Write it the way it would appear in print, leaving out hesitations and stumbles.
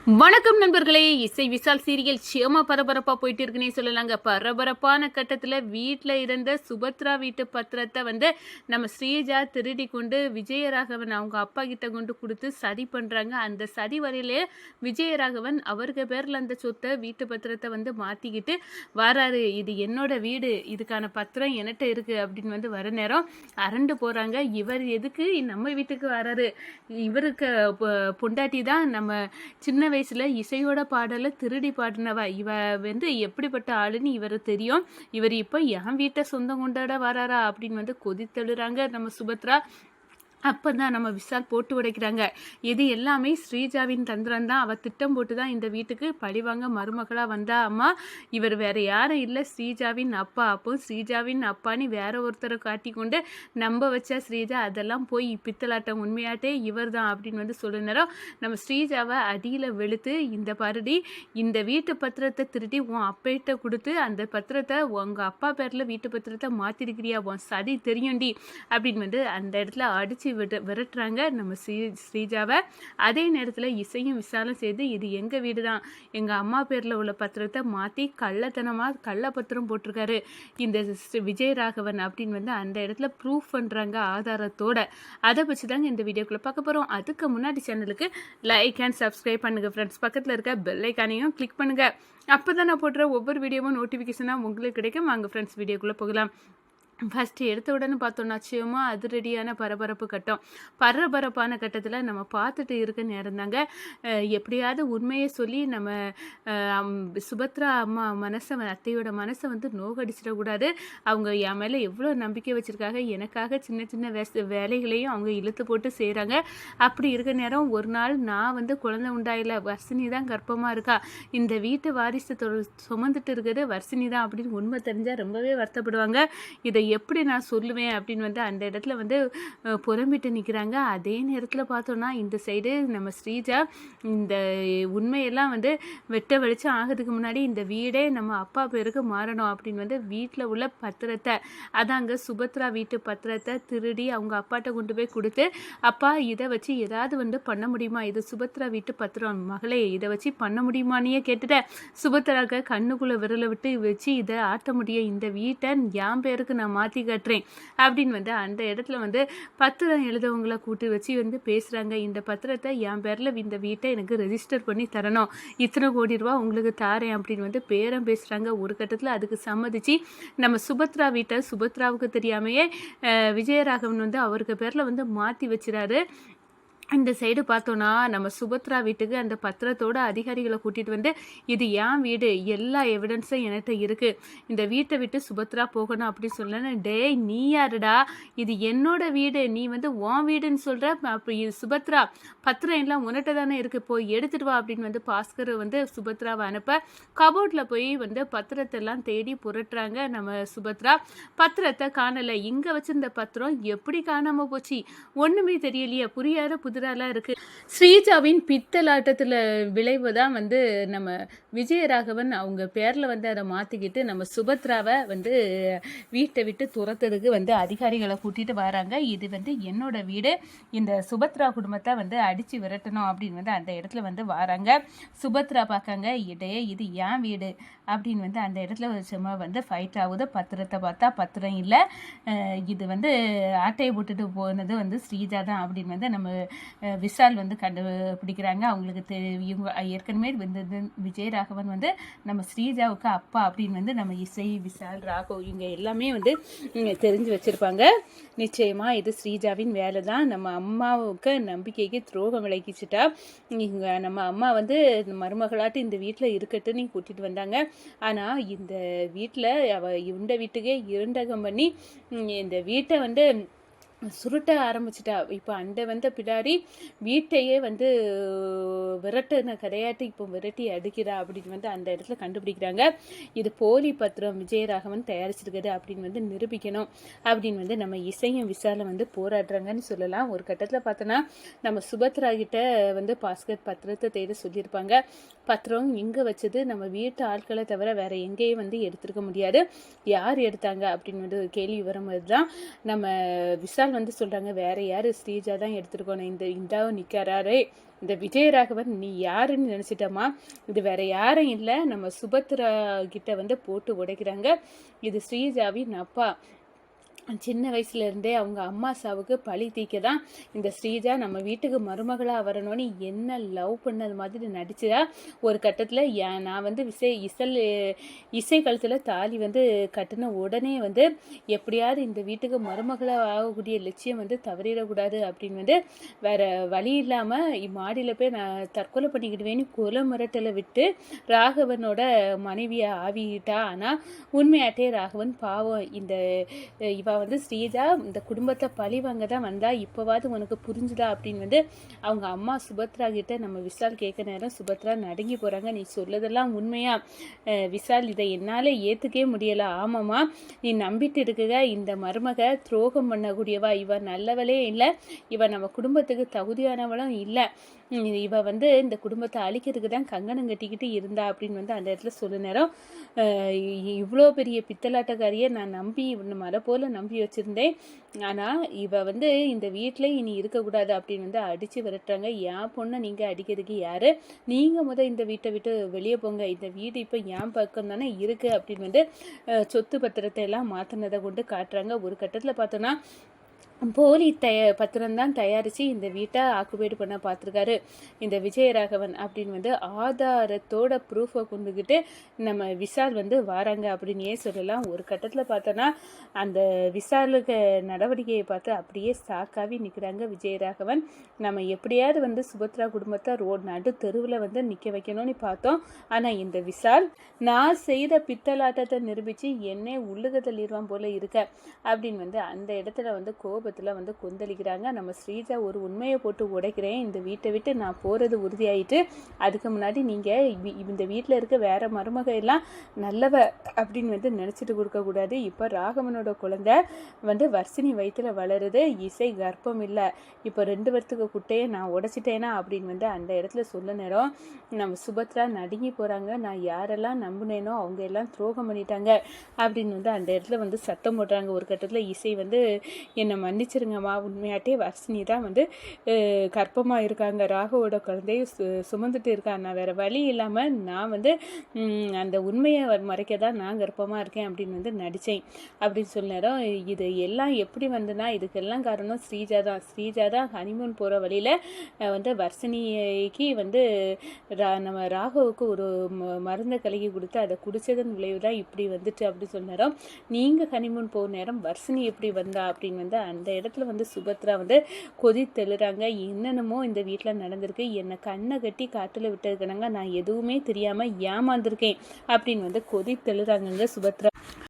வணக்கம் நண்பர்களே. இசை விசால் சீரியல் சேம பரபரப்பா போயிட்டு இருக்குன்னே சொல்லலாங்க. பரபரப்பான கட்டத்தில் வீட்டில் இருந்த சுபத்ரா வீட்டு பத்திரத்தை நம்ம ஸ்ரீஜா திருடி கொண்டு விஜயராகவன் அவங்க அப்பா கிட்ட கொண்டு கொடுத்து சதி பண்ணுறாங்க. அந்த சதி வரையிலே விஜயராகவன் அவருக்கு பேரில் அந்த சொத்தை வீட்டு பத்திரத்தை மாற்றிக்கிட்டு வராரு. இது என்னோட வீடு, இதுக்கான பத்திரம் என்கிட்ட இருக்குது அப்படின்னு வர நேரம் அரண்டு போகிறாங்க. இவர் எதுக்கு நம்ம வீட்டுக்கு வராரு? இவருக்கு பொண்டாட்டி தான் நம்ம சின்ன வயசுல இசையோட பாடலை திருடி பாடினவா. இவ எப்படிப்பட்ட ஆளுன்னு இவர் தெரியும். இவர் இப்போ என் வீட்டை சொந்தம் கொண்டாட வராரா அப்படின்னு கொதித்தெழுறாங்க நம்ம சுபத்ரா. அப்போ தான் நம்ம விசால் போட்டு உடைக்கிறாங்க. இது எல்லாமே ஸ்ரீஜாவின் தந்திரம் தான். அவள் திட்டம் போட்டு தான் இந்த வீட்டுக்கு பழிவாங்க மருமகளாக வந்தா. அம்மா, இவர் வேறு யாரும் இல்லை, ஸ்ரீஜாவின் அப்பா. அப்போ ஸ்ரீஜாவின் அப்பான்னு வேற ஒருத்தரை காட்டி கொண்டு நம்ப வச்சா ஸ்ரீஜா. அதெல்லாம் போய் பித்தலாட்டம், உண்மையாட்டே இவர் தான் அப்படின்னு சொல்ல நேரம் நம்ம ஸ்ரீஜாவை அடியில் வெளுத்து, இந்த பருடி இந்த வீட்டு பத்திரத்தை திருடி உன் அப்பையிட்ட கொடுத்து அந்த பத்திரத்தை உங்கள் அப்பா பேரில் வீட்டு பத்திரத்தை மாற்றிருக்கிறியா, உன் சதி தெரியும்டி அப்படின்னு அந்த இடத்துல அடித்து விரட்டுறாங்க நம்ம ஸ்ரீஜாவை. அதே நேரத்தில் இசையும் விசாலும் சேர்ந்து இது எங்கள் வீடு தான், எங்கள் அம்மா பேரில் உள்ள பத்திரத்தை மாற்றி கள்ளத்தனமாக கள்ளப்பத்திரம் போட்டிருக்காரு இந்த விஜயராகவன் அப்படின்னு அந்த இடத்துல ப்ரூஃப் பண்ணுறாங்க ஆதாரத்தோட. அதை வச்சு தாங்க இந்த வீடியோக்குள்ளே பார்க்க போகிறோம். அதுக்கு முன்னாடி சேனலுக்கு லைக் அண்ட் சப்ஸ்கிரைப் பண்ணுங்கள் ஃப்ரெண்ட்ஸ். பக்கத்தில் இருக்க பெல் ஐக்கானையும் கிளிக் பண்ணுங்கள். அப்போ தான் நான் போடுற ஒவ்வொரு வீடியோவும் நோட்டிஃபிகேஷனாக உங்களுக்கு கிடைக்கும். வாங்க ஃப்ரெண்ட்ஸ், வீடியோக்குள்ளே போகலாம். ஃபஸ்ட்டு எடுத்த உடனே பார்த்தோன்னா நிச்சயமாக அதிரடியான பரபரப்பு கட்டம். பரபரப்பான கட்டத்தில் நம்ம பார்த்துட்டு இருக்க நேரம் தாங்க. எப்படியாவது உண்மையை சொல்லி நம்ம சுபத்ரா அம்மா அத்தையோட மனசை நோகடிச்சிடக்கூடாது. அவங்க என் மேலே எவ்வளோ நம்பிக்கை வச்சுருக்காங்க, எனக்காக சின்ன சின்ன வேலைகளையும் அவங்க இழுத்து போட்டு செய்கிறாங்க. அப்படி இருக்க நேரம் ஒரு நாள் நான் குழந்தை உண்டாயில, வர்ஷினி தான் கர்ப்பமாக இருக்கா, இந்த வீட்டு வாரிசு சுமந்துட்டு இருக்கிறது வர்ஷினி தான் அப்படின்னு உண்மை தெரிஞ்சால் ரொம்பவே வருத்தப்படுவாங்க. இதை எப்படி நான் சொல்லுவேன் அப்படின்னு அந்த இடத்துல புறம்பிட்டு நிற்கிறாங்க. அதே நேரத்தில் பார்த்தோன்னா இந்த சைடு நம்ம ஸ்ரீஜா இந்த உண்மையெல்லாம் வெட்ட வெளிச்சம் ஆகிறதுக்கு முன்னாடி இந்த வீடே நம்ம அப்பா பேருக்கு மாறணும் அப்படின்னு வீட்டில் உள்ள பத்திரத்தை, அதாங்க சுபத்ரா வீட்டு பத்திரத்தை திருடி அவங்க அப்பாட்ட கொண்டு போய் கொடுத்து, அப்பா இதை வச்சு ஏதாவது பண்ண முடியுமா, இது சுபத்ரா வீட்டு பத்திரம் மகளே, இதை வச்சு பண்ண முடியுமானே கேட்டுட்டேன். சுபத்ராக்க கண்ணுக்குள்ளே விரலை விட்டு வச்சு இதை ஆட்ட முடியும், இந்த வீட்டை என் பேருக்கு நான் மாற்றி கட்டுறேன் அப்படின்னு அந்த இடத்துல பத்திரம் எழுதவங்களை கூட்டி வச்சு பேசுகிறாங்க. இந்த பத்திரத்தை என் பேரில் இந்த வீட்டை எனக்கு ரெஜிஸ்டர் பண்ணி தரணும், இத்தனை கோடி ரூபா உங்களுக்கு தாரேன் அப்படின்னு பேரம் பேசுகிறாங்க. ஒரு கட்டத்தில் அதுக்கு சம்மதிச்சு நம்ம சுபத்ரா வீட்டை சுபத்ராவுக்கு தெரியாமையே விஜயராகவன் அவருக்கு பேரில் மாற்றி வச்சுறாரு. இந்த சைடு பார்த்தோன்னா நம்ம சுபத்ரா வீட்டுக்கு அந்த பத்திரத்தோட அதிகாரிகளை கூட்டிகிட்டு இது என் வீடு, எல்லா எவிடன்ஸும் என்கிட்ட இருக்குது, இந்த வீட்டை விட்டு சுபத்ரா போகணும் அப்படின்னு சொல்லணும். டேய் நீ யாருடா, இது என்னோட வீடு, நீ உன் வீடுன்னு சொல்கிற, அப்படி சுபத்ரா பத்திரம் எல்லாம் உன்கிட்ட தானே இருக்குது, போய் எடுத்துட்டு வா அப்படின்னு பாஸ்கர் சுபத்ராவை அனுப்ப கபோர்டில் போய் பத்திரத்தை எல்லாம் தேடி புரட்டுறாங்க நம்ம சுபத்ரா. பத்திரத்தை காணலை, இங்கே வச்சிருந்த பத்திரம் எப்படி காணாமல் போச்சு ஒன்றுமே தெரியலையே, புரியாத புதிராலாம் இருக்குது. ஸ்ரீஜாவின் பித்தலாட்டத்தில் விளைவு தான் நம்ம விஜயராகவன் அவங்க பேரில் அதை மாற்றிக்கிட்டு நம்ம சுபத்ராவை வீட்டை விட்டு துரத்துறதுக்கு அதிகாரிகளை கூட்டிகிட்டு வராங்க. இது என்னோட வீடு, இந்த சுபத்ரா குடும்பத்தை அடித்து விரட்டணும் அப்படின்னு அந்த இடத்துல வராங்க. சுபத்ரா பார்க்காங்க, இடையே இது என் வீடு அப்படின்னு அந்த இடத்துல சும்மா ஃபைட் ஆகுது. பத்திரத்தை பார்த்தா பத்திரம் இல்லை, இது ஆட்டையை போட்டுட்டு போனது ஸ்ரீஜா தான் அப்படின்னு நம்ம விசால் கண்டுபிடிக்கிறாங்க. அவங்களுக்கு இவங்க ஏற்கனவே விஜயராகவன் நம்ம ஸ்ரீஜாவுக்கு அப்பா அப்படின்னு நம்ம இசை விசால் ராகவ் இவங்க எல்லாமே தெரிஞ்சு வச்சுருப்பாங்க. நிச்சயமாக இது ஸ்ரீஜாவின் வேலை தான். நம்ம அம்மாவுக்கு நம்பிக்கைக்கு துரோகம் விளைக்கிச்சுட்டா இங்கே நம்ம அம்மா மருமகளாட்டு இந்த வீட்டில் இருக்கட்டுன்னு கூட்டிகிட்டு வந்தாங்க. ஆனால் இந்த வீட்டில் இந்த வீட்டுக்கே இரண்டகம் பண்ணி இந்த வீட்டை சுருட்ட ஆரம்பிச்சிட்டா. இப்போ அந்த பிடாரி வீட்டையே விரட்டுன கதையாட்டு இப்போ விரட்டி அடிக்கிறா அப்படின்னு அந்த இடத்துல கண்டுபிடிக்கிறாங்க. இது போலி பத்திரம் விஜயராகவன் தயாரிச்சிருக்குது அப்படின்னு நிரூபிக்கணும் அப்படின்னு நம்ம இசையும் விசாலம் போராடுறாங்கன்னு சொல்லலாம். ஒரு கட்டத்தில் பார்த்தோன்னா நம்ம சுபத்ரா கிட்ட பாஸ்கர் பத்திரத்தை தேட சொல்லியிருப்பாங்க. பத்திரம் இங்கே வச்சது நம்ம வீட்டு ஆட்களை தவிர வேற எங்கேயும் எடுத்திருக்க முடியாது, யார் எடுத்தாங்க அப்படின்னு கேள்வி வரும்போது தான் நம்ம விசால் சொல்கிறாங்க, வேற யார், ஸ்ரீஜா தான் எடுத்துருக்கோம், இந்த இந்தாவும் நிற்கிறாரே இந்த விஜயராகவன் நீ யாருன்னு நினச்சிட்டமா, இது வேற யாரும் இல்லை, நம்ம சுபத்ரா கிட்ட வந்து போட்டு உடைக்கிறாங்க. இது ஸ்ரீஜாவின் அப்பா. சின்ன வயசுலேருந்தே அவங்க அம்மா சாவுக்கு பழி தீக்க தான் இந்த ஸ்ரீஜா நம்ம வீட்டுக்கு மருமகளாக வரணும்னு என்ன லவ் பண்ணது மாதிரி நடிச்சதா. ஒரு கட்டத்தில் நான் வந்து இசை கழுத்தில் தாலி வந்து கட்டின உடனே வந்து எப்படியாவது இந்த வீட்டுக்கு மருமகளாக ஆகக்கூடிய லட்சியம் வந்து தவறிடக்கூடாது அப்படின்னு வந்து வேற வழி இல்லாமல் மாடியில் போய் நான் தற்கொலை பண்ணிக்கிடுவேன்னு கொலை மிரட்டலை விட்டு ராகவனோட மனைவியை ஆவிட்டா. ஆனால் உண்மையாட்டே ராகவன் பாவம், இவ வந்து ஸ்ரீஜா இந்த குடும்பத்தை பழி வாங்க தான் வந்தா, இப்போவாது உனக்கு புரிஞ்சுதா அப்படின்னு வந்து அவங்க அம்மா சுபத்ரா கிட்ட நம்ம விஷால் கேட்க நேரம் சுபத்ரா நடுங்கி போறாங்க. நீ சொல்லதெல்லாம் உண்மையா விஷால்? இதை என்னால ஏத்துக்கவே முடியல. ஆமாம்மா, நீ நம்பிட்டு இருக்குக இந்த மருமக துரோகம் பண்ணக்கூடியவா, இவ நல்லவளே இல்லை, இவ நம்ம குடும்பத்துக்கு தகுதியானவளும் இல்லை, இவ வந்து இந்த குடும்பத்தை அழிக்கிறதுக்கு தான் கங்கணம் கட்டிக்கிட்டு இருந்தா அப்படின்னு வந்து அந்த இடத்துல சொல்ல நேரம் இவ்வளோ பெரிய பித்தலாட்டக்காரியை நான் நம்பி மலை போல நம்பி வச்சுருந்தேன், ஆனால் இவ வந்து இந்த வீட்டில் இனி இருக்கக்கூடாது அப்படின்னு வந்து அடித்து விரட்டுறாங்க. என் பொண்ணை நீங்கள் அடிக்கிறதுக்கு யார்? நீங்கள் இந்த வீட்டை விட்டு வெளியே போங்க, இந்த வீடு இப்போ என் பக்கம் தானே இருக்குது அப்படின்னு வந்து சொத்து பத்திரத்தை எல்லாம் மாற்றினதை கொண்டு காட்டுறாங்க. ஒரு கட்டத்தில் பார்த்தோன்னா போலி பத்திரம் தான் தயாரித்து இந்த வீட்டை ஆக்குபைடு பண்ண பார்த்துருக்காரு இந்த விஜயராகவன் அப்படின்னு வந்து ஆதாரத்தோட ப்ரூஃபை கொண்டுக்கிட்டு நம்ம விஷால் வந்து வராங்க அப்படின்னு சொல்லலாம். ஒரு கட்டத்தில் பார்த்தோன்னா அந்த விசாலுக்கு நடவடிக்கையை பார்த்து அப்படியே சாக்காவி நிற்கிறாங்க விஜயராகவன். நம்ம எப்படியாவது வந்து சுபத்ரா குடும்பத்தை நடு தெருவில் வந்து நிற்க வைக்கணும்னு பார்த்தோம். ஆனால் இந்த விஷால் நான் செய்த பித்தலாட்டத்தை நிரூபித்து என்னை உள்ளுக தள்ளிடுவான் போல இருக்க அப்படின்னு வந்து அந்த இடத்துல வந்து வந்து கொந்தளிக்கிறாங்க. நம்ம ஸ்ரீஜா ஒரு உண்மையை போட்டு உடைக்கிறேன், இந்த வீட்டை விட்டு நான் போகிறது உறுதியாயிட்டு, அதுக்கு முன்னாடி நீங்கள் இந்த வீட்டில் இருக்க வேற மருமக எல்லாம் நல்லவ அப்படின்னு வந்து நினச்சிட்டு கொடுக்கக்கூடாது. இப்போ ராகவனோட குழந்தை வந்து வர்ஷினி வயிற்றுல வளருது, இசை கர்ப்பம் இல்லை, இப்போ 2 வருத்துக்கு குட்டையை நான் உடைச்சிட்டேனா அப்படின்னு வந்து அந்த இடத்துல சொல்ல நேரம் நம்ம சுபத்ரா நடுங்கி போகிறாங்க. நான் யாரெல்லாம் நம்பினேனோ அவங்க எல்லாம் துரோகம் பண்ணிட்டாங்க அப்படின்னு வந்து அந்த இடத்துல வந்து சத்தம் போடுறாங்க. ஒரு கட்டத்தில் இசை வந்து என்னை மன்னிச்சிருங்கம்மா, உண்மையாட்டே வர்ஷினி தான் வந்து கர்ப்பமாக இருக்காங்க, ராகவோட குழந்தைய சுமந்துட்டு இருக்காங்க, நான் வேறு வழி இல்லாமல் நான் வந்து அந்த உண்மையை மறைக்க தான் நான் கர்ப்பமாக இருக்கேன் அப்படின்னு வந்து நடித்தேன் அப்படின்னு சொன்னாரோ. இது எல்லாம் எப்படி வந்துன்னா இதுக்கெல்லாம் காரணம் ஸ்ரீஜா தான் ஹனிமூன் போகிற வழியில் வந்து வர்ஷினிக்கு வந்து நம்ம ராகவுக்கு ஒரு மருந்தை கலக்கி கொடுத்து அதை குடித்ததன் விளைவு தான் இப்படி வந்துட்டு அப்படின்னு சொன்னாரோ. நீங்கள் ஹனிமூன் போகிற நேரம் வர்ஷினி எப்படி வந்தா அப்படின்னு வந்து அந்த இடத்துல வந்து சுபத்ரா வந்து கொதித்தெழுறாங்க. என்னென்னமோ இந்த வீட்டில் நடந்திருக்கு, என்னை கண்ணை கட்டி காட்டில் விட்டதுக்கணங்க நான் எதுவுமே தெரியாமல் ஏமாந்துருக்கேன் அப்படின்னு வந்து கொதித்தெழுறாங்கங்க சுபத்ரா.